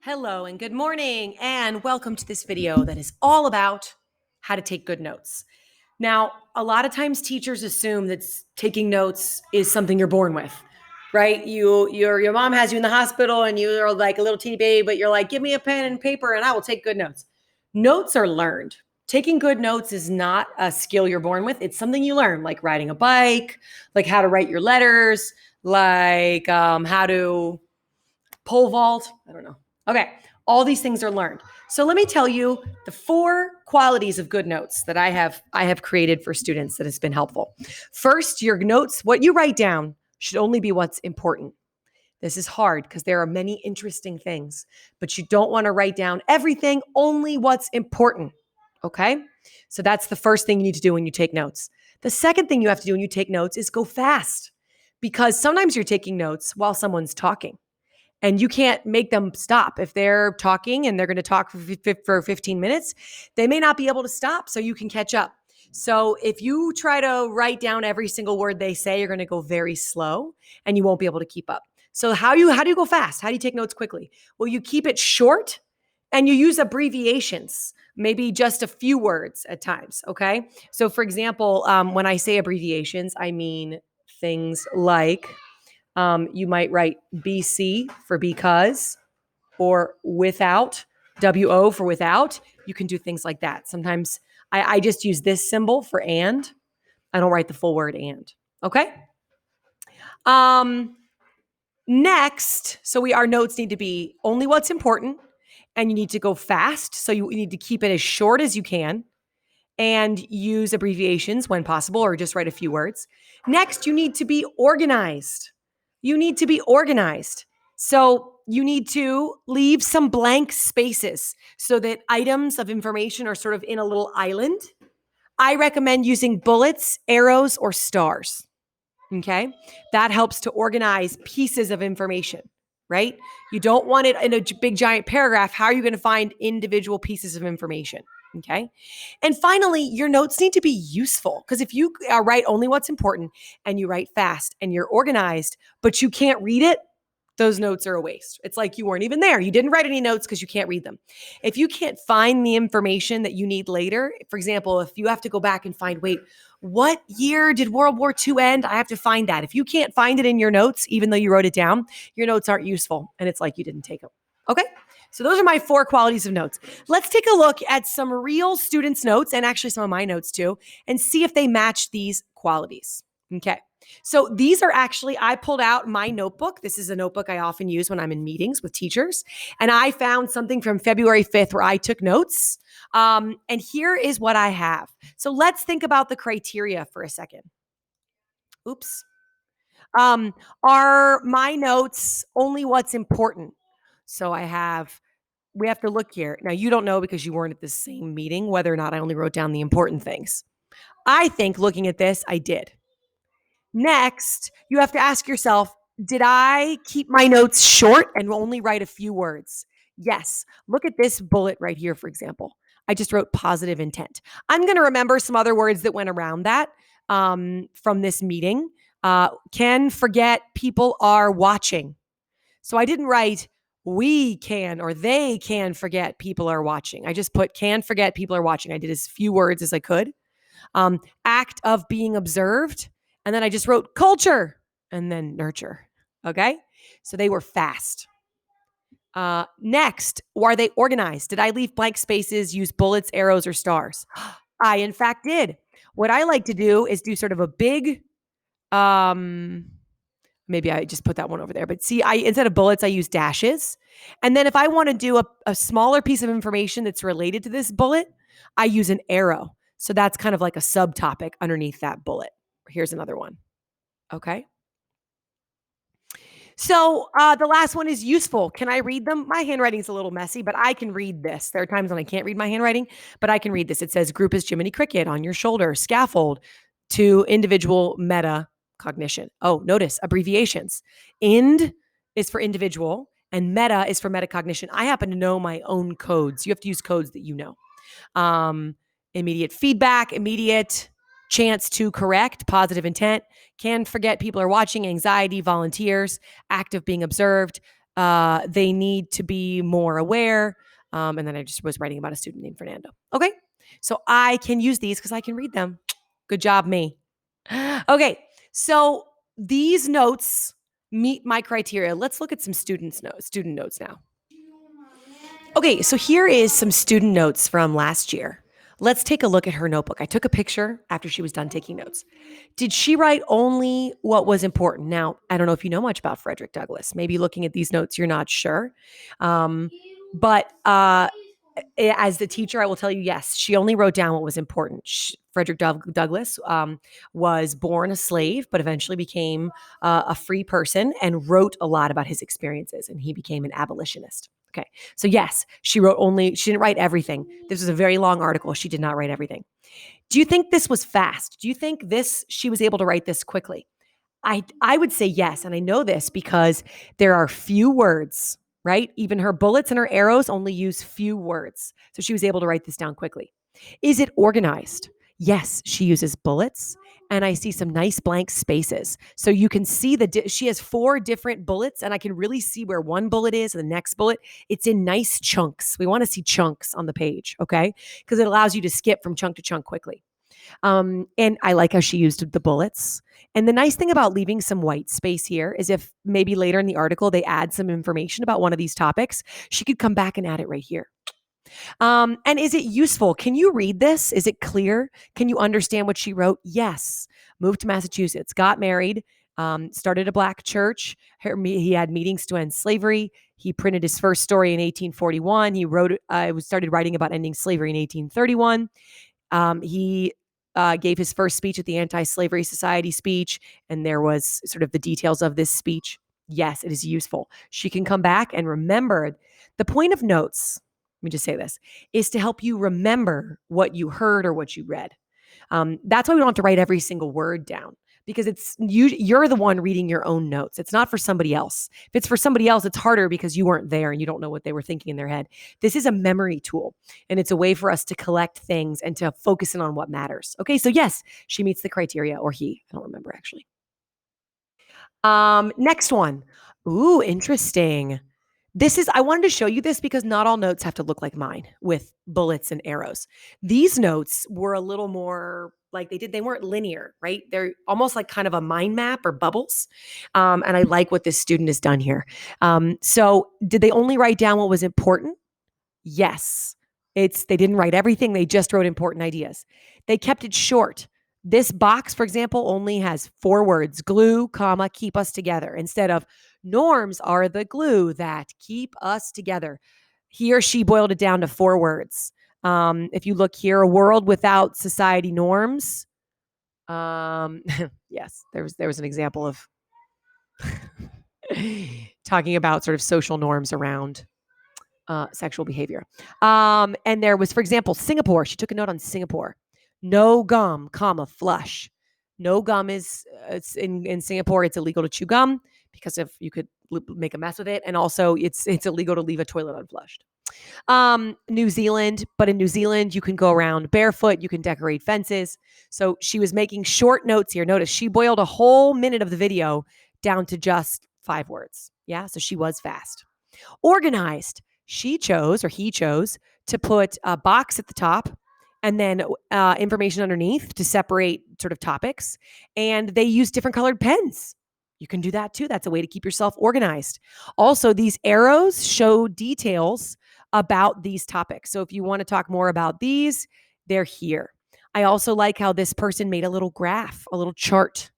Hello and good morning, and welcome to this video that is all about how to take good notes. Now, a lot of times teachers assume that taking notes is something you're born with, right? Your mom has you in the hospital and you are like a little teeny baby, but you're like, give me a pen and paper and I will take good notes. Notes are learned. Taking good notes is not a skill you're born with. It's something you learn, like riding a bike, like how to write your letters, like how to pole vault. I don't know. Okay. All these things are learned. So let me tell you the 4 qualities of good notes that I have created for students that has been helpful. First, your notes, what you write down should only be what's important. This is hard because there are many interesting things, but you don't want to write down everything, only what's important. Okay? So that's the first thing you need to do when you take notes. The second thing you have to do when you take notes is go fast, because sometimes you're taking notes while someone's talking. And you can't make them stop. If they're talking and they're going to talk for 15 minutes, they may not be able to stop, so you can catch up. So if you try to write down every single word they say, you're going to go very slow and you won't be able to keep up. So how do you go fast? How do you take notes quickly? Well, you keep it short and you use abbreviations, maybe just a few words at times, okay? So for example, when I say abbreviations, I mean things like you might write BC for because, or without, WO for without. You can do things like that. Sometimes I just use this symbol for and. I don't write the full word and. Okay. Next, our notes need to be only what's important, and you need to go fast. So you need to keep it as short as you can and use abbreviations when possible, or just write a few words. Next, you need to be organized. You need to be organized. So you need to leave some blank spaces so that items of information are sort of in a little island. I recommend using bullets, arrows, or stars. Okay. That helps to organize pieces of information, right? You don't want it in a big giant paragraph. How are you going to find individual pieces of information? Okay. And finally, your notes need to be useful, because if you write only what's important and you write fast and you're organized, but you can't read it, those notes are a waste. It's like you weren't even there. You didn't write any notes because you can't read them. If you can't find the information that you need later, for example, if you have to go back and find, wait, what year did World War II end? I have to find that. If you can't find it in your notes, even though you wrote it down, your notes aren't useful and it's like you didn't take them. Okay. So those are my 4 qualities of notes. Let's take a look at some real students' notes, and actually some of my notes too, and see if they match these qualities. Okay. So these are actually, I pulled out my notebook. This is a notebook I often use when I'm in meetings with teachers. And I found something from February 5th where I took notes. And here is what I have. So let's think about the criteria for a second. Oops. Are my notes only what's important? So we have to look here. Now, you don't know because you weren't at the same meeting whether or not I only wrote down the important things. I think looking at this, I did. Next, you have to ask yourself, did I keep my notes short and only write a few words? Yes. Look at this bullet right here, for example. I just wrote positive intent. I'm going to remember some other words that went around that from this meeting. Can forget people are watching. So I didn't write we can or they can forget people are watching. I just put can forget people are watching. I did as few words as I could. Act of being observed. And then I just wrote culture and then nurture. Okay. So they were fast. Next, are they organized? Did I leave blank spaces, use bullets, arrows, or stars? I, in fact, did. What I like to do is do sort of a big, maybe I just put that one over there. But see, instead of bullets, I use dashes. And then if I want to do a smaller piece of information that's related to this bullet, I use an arrow. So that's kind of like a subtopic underneath that bullet. Here's another one. Okay. So the last one is useful. Can I read them? My handwriting is a little messy, but I can read this. There are times when I can't read my handwriting, but I can read this. It says group is Jiminy Cricket on your shoulder, scaffold to individual meta cognition. Oh, notice abbreviations. IND is for individual and meta is for metacognition. I happen to know my own codes. You have to use codes that you know. Immediate feedback, immediate chance to correct, positive intent, can forget people are watching, anxiety, volunteers, act of being observed, They need to be more aware. And then I just was writing about a student named Fernando. Okay. So I can use these because I can read them. Good job, me. Okay. So these notes meet my criteria. Let's look at some student notes now. Okay, so here is some student notes from last year. Let's take a look at her notebook. I took a picture after she was done taking notes. Did she write only what was important? Now, I don't know if you know much about Frederick Douglass. Maybe looking at these notes, you're not sure. But as the teacher, I will tell you, yes, she only wrote down what was important. Frederick Douglass was born a slave, but eventually became a free person and wrote a lot about his experiences, and he became an abolitionist. Okay. So yes, she didn't write everything. This was a very long article. She did not write everything. Do you think this was fast? Do you think she was able to write this quickly? I would say yes. And I know this because there are few words, right? Even her bullets and her arrows only use few words. So she was able to write this down quickly. Is it organized? Yes, she uses bullets, and I see some nice blank spaces. So you can see she has 4 different bullets, and I can really see where one bullet is and the next bullet. It's in nice chunks. We want to see chunks on the page, okay? Because it allows you to skip from chunk to chunk quickly. And I like how she used the bullets. And the nice thing about leaving some white space here is if maybe later in the article they add some information about one of these topics, she could come back and add it right here. And is it useful? Can you read this? Is it clear? Can you understand what she wrote? Yes. Moved to Massachusetts, got married, started a Black church. He had meetings to end slavery. He printed his first story in 1841. He started writing about ending slavery in 1831. He gave his first speech at the Anti-Slavery Society speech, and there was sort of the details of this speech. Yes, it is useful. She can come back and remember. The point of notes, let me just say this, is to help you remember what you heard or what you read. That's why we don't have to write every single word down, because you're the one reading your own notes. It's not for somebody else. If it's for somebody else, it's harder because you weren't there and you don't know what they were thinking in their head. This is a memory tool, and it's a way for us to collect things and to focus in on what matters. Okay, so yes, she meets the criteria, or he. I don't remember actually. Next one. Ooh, interesting. I wanted to show you this because not all notes have to look like mine with bullets and arrows. These notes were a little more like they weren't linear, right? They're almost like kind of a mind map or bubbles. And I like what this student has done here. So did they only write down what was important? Yes. They didn't write everything. They just wrote important ideas. They kept it short. This box, for example, only has 4 words: glue, comma, keep us together, instead of norms are the glue that keep us together. He or she boiled it down to 4 words. If you look here, a world without society norms. Yes, there was an example of talking about sort of social norms around sexual behavior. And there was, for example, Singapore. She took a note on Singapore. No gum, comma, flush. No gum it's in Singapore. It's illegal to chew gum because if you could make a mess with it, and also it's illegal to leave a toilet unflushed. New Zealand, but in New Zealand you can go around barefoot. You can decorate fences. So she was making short notes here. Notice she boiled a whole minute of the video down to just 5 words. Yeah, so she was fast. Organized. He chose to put a box at the top and then information underneath to separate sort of topics. And they use different colored pens. You can do that too. That's a way to keep yourself organized. Also, these arrows show details about these topics. So if you want to talk more about these, they're here. I also like how this person made a little graph, a little chart,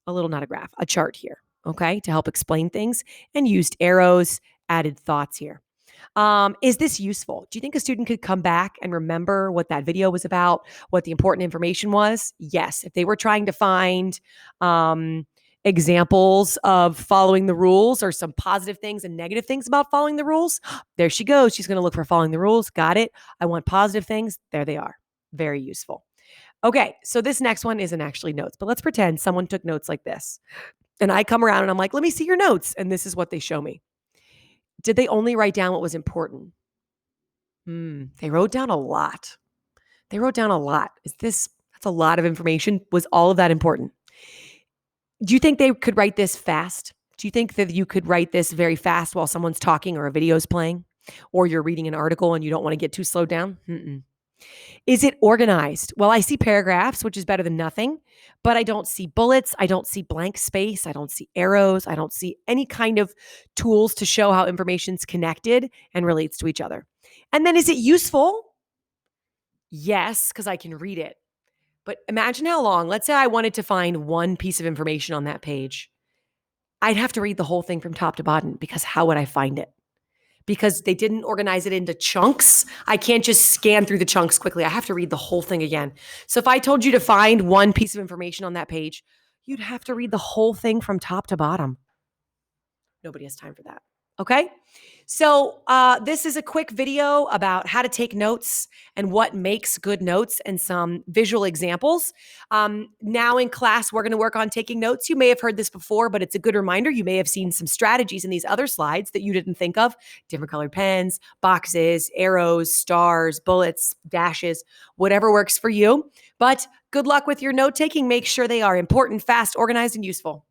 a chart here, okay, to help explain things, and used arrows, added thoughts here. Is this useful? Do you think a student could come back and remember what that video was about, what the important information was? Yes. If they were trying to find examples of following the rules or some positive things and negative things about following the rules, there she goes. She's going to look for following the rules. Got it. I want positive things. There they are. Very useful. Okay, so this next one isn't actually notes, but let's pretend someone took notes like this. And I come around and I'm like, let me see your notes. And this is what they show me. Did they only write down what was important? They wrote down a lot. That's a lot of information. Was all of that important? Do you think they could write this fast? Do you think that you could write this very fast while someone's talking or a video's playing? Or you're reading an article and you don't want to get too slowed down? Mm-mm. Is it organized? Well, I see paragraphs, which is better than nothing, but I don't see bullets. I don't see blank space. I don't see arrows. I don't see any kind of tools to show how information's connected and relates to each other. And then is it useful? Yes, because I can read it. But imagine how long, let's say I wanted to find one piece of information on that page. I'd have to read the whole thing from top to bottom because how would I find it? Because they didn't organize it into chunks. I can't just scan through the chunks quickly. I have to read the whole thing again. So if I told you to find one piece of information on that page, you'd have to read the whole thing from top to bottom. Nobody has time for that. Okay. So this is a quick video about how to take notes and what makes good notes and some visual examples. Now in class, we're going to work on taking notes. You may have heard this before, but it's a good reminder. You may have seen some strategies in these other slides that you didn't think of. Different colored pens, boxes, arrows, stars, bullets, dashes, whatever works for you. But good luck with your note taking. Make sure they are important, fast, organized, and useful.